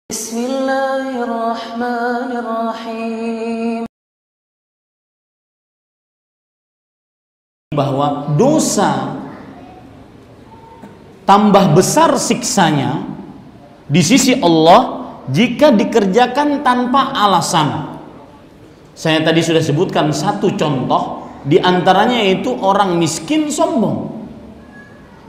Bismillahirrahmanirrahim. Bahwa dosa tambah besar siksanya di sisi Allah jika dikerjakan tanpa alasan. Saya tadi sudah sebutkan satu contoh, di antaranya yaitu orang miskin sombong.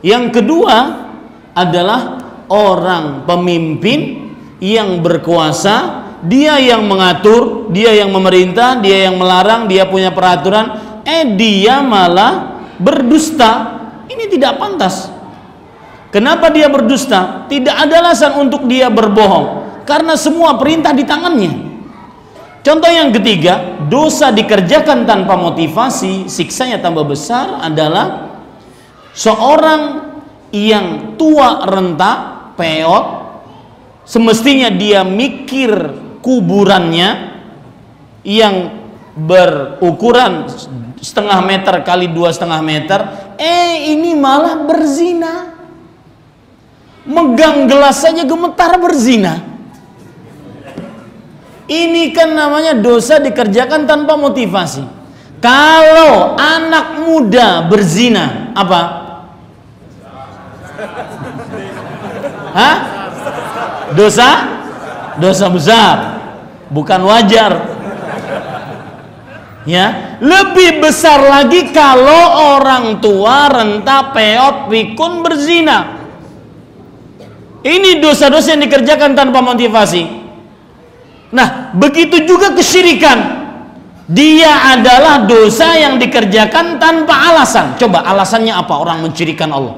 Yang kedua adalah orang pemimpin yang berkuasa, dia yang mengatur, dia yang memerintah, dia yang melarang, dia punya peraturan, dia malah berdusta. Ini tidak pantas. Kenapa dia berdusta? Tidak ada alasan untuk dia berbohong, karena semua perintah di tangannya. Contoh yang ketiga, dosa dikerjakan tanpa motivasi, siksanya tambah besar adalah seorang yang tua renta, peot, semestinya dia mikir kuburannya yang berukuran 0,5 meter kali 2,5 meter, ini malah berzina, megang gelas saja gemetar berzina. Ini kan namanya dosa dikerjakan tanpa motivasi. Kalau anak muda berzina, apa? Hah? Dosa besar, bukan wajar. Ya, lebih besar lagi kalau orang tua renta, peot, pikun berzina. Ini dosa-dosa yang dikerjakan tanpa motivasi. Nah, begitu juga kesyirikan. Dia adalah dosa yang dikerjakan tanpa alasan. Coba alasannya apa orang mensyirikan Allah?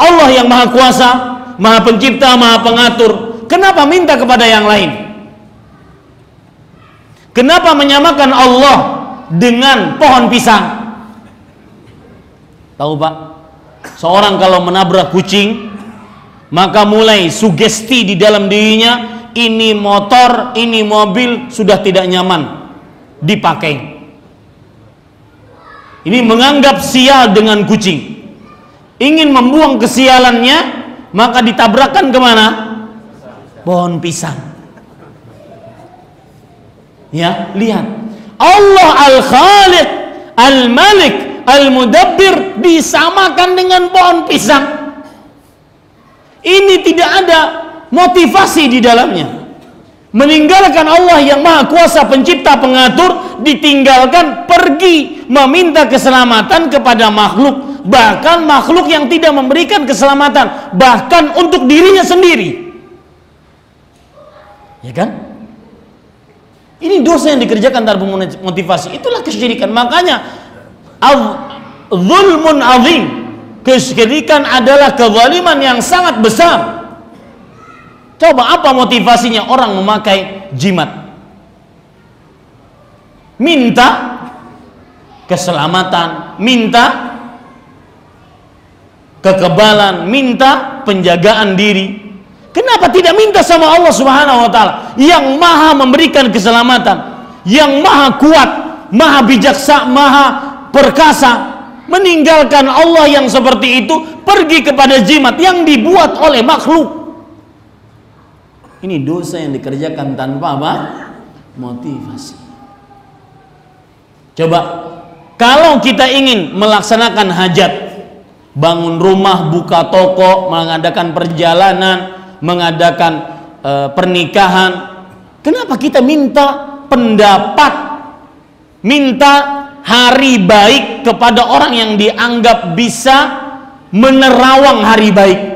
Allah yang maha kuasa, maha pencipta, maha pengatur. Kenapa minta kepada yang lain? Kenapa menyamakan Allah dengan pohon pisang? Tahu Pak? Seorang kalau menabrak kucing, maka mulai sugesti di dalam dirinya, ini motor, ini mobil sudah tidak nyaman dipakai. Ini menganggap sial dengan kucing. Ingin membuang kesialannya, maka ditabrakkan kemana? Pohon pisang. Ya, lihat. Allah Al-Khaliq, Al-Malik, Al-Mudabbir disamakan dengan pohon pisang. Ini tidak ada motivasi di dalamnya. Meninggalkan Allah yang maha kuasa, pencipta, pengatur, ditinggalkan pergi meminta keselamatan kepada makhluk, bahkan makhluk yang tidak memberikan keselamatan, bahkan untuk dirinya sendiri. Ya kan? Ini dosa yang dikerjakan tanpa motivasi. Itulah kesyirikan. Makanya zulmun azim, kesyirikan adalah kezaliman yang sangat besar. Coba apa motivasinya orang memakai jimat? Minta keselamatan, minta kekebalan, minta penjagaan diri. Kenapa tidak minta sama Allah Subhanahu wa taala yang maha memberikan keselamatan, yang maha kuat, maha bijaksana, maha perkasa? Meninggalkan Allah yang seperti itu, pergi kepada jimat yang dibuat oleh makhluk. Ini dosa yang dikerjakan tanpa apa? Motivasi. Coba kalau kita ingin melaksanakan hajat, bangun rumah, buka toko, mengadakan perjalanan, mengadakan pernikahan, kenapa kita minta pendapat, minta hari baik kepada orang yang dianggap bisa menerawang hari baik?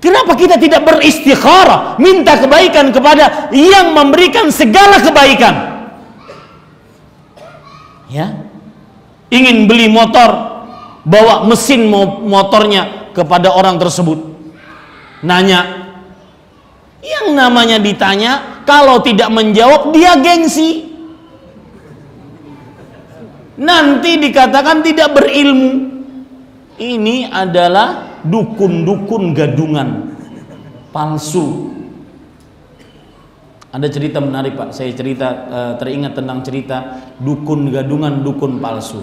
Kenapa kita tidak beristikharah, minta kebaikan kepada yang memberikan segala kebaikan? Ya, ingin beli motor, bawa mesin motornya kepada orang tersebut, nanya. Yang namanya ditanya, kalau tidak menjawab dia gengsi, nanti dikatakan tidak berilmu. Ini adalah dukun-dukun gadungan palsu. Ada cerita menarik Pak, saya teringat tentang cerita dukun gadungan, dukun palsu.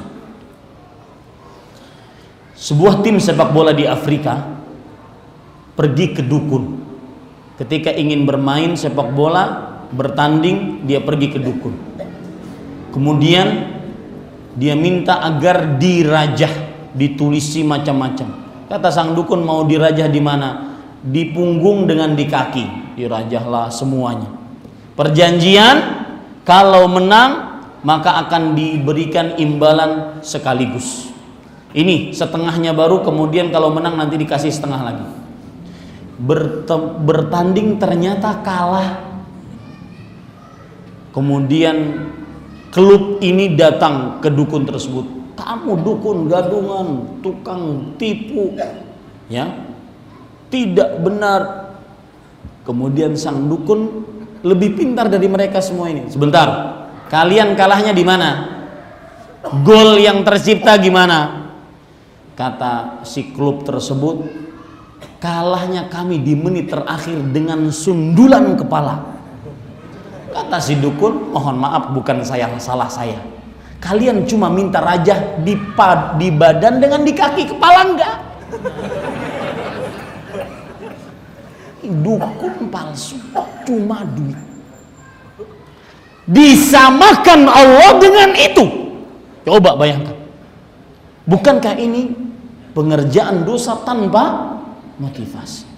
Sebuah tim sepak bola di Afrika pergi ke dukun Ketika ingin bermain sepak bola, bertanding, dia pergi ke dukun. Kemudian dia minta agar dirajah, ditulisi macam-macam. Kata sang dukun, mau dirajah di mana? Di punggung dengan di kaki. Dirajahlah semuanya. Perjanjian, kalau menang maka akan diberikan imbalan sekaligus. Ini setengahnya baru, kemudian kalau menang nanti dikasih setengah lagi. Bertanding ternyata kalah. Kemudian klub ini datang ke dukun tersebut. Kamu dukun gadungan, tukang tipu, ya, tidak benar. Kemudian sang dukun lebih pintar dari mereka semua ini. Sebentar, kalian kalahnya di mana? Gol yang tercipta gimana? Kata si klub tersebut, kalahnya kami di menit terakhir dengan sundulan kepala. Kata si dukun, mohon maaf, bukan salah saya. Kalian cuma minta rajah di badan dengan di kaki, kepala enggak. Dukun palsu, cuma duit. Disamakan Allah dengan itu. Coba bayangkan. Bukankah ini pengerjaan dosa tanpa motivasi?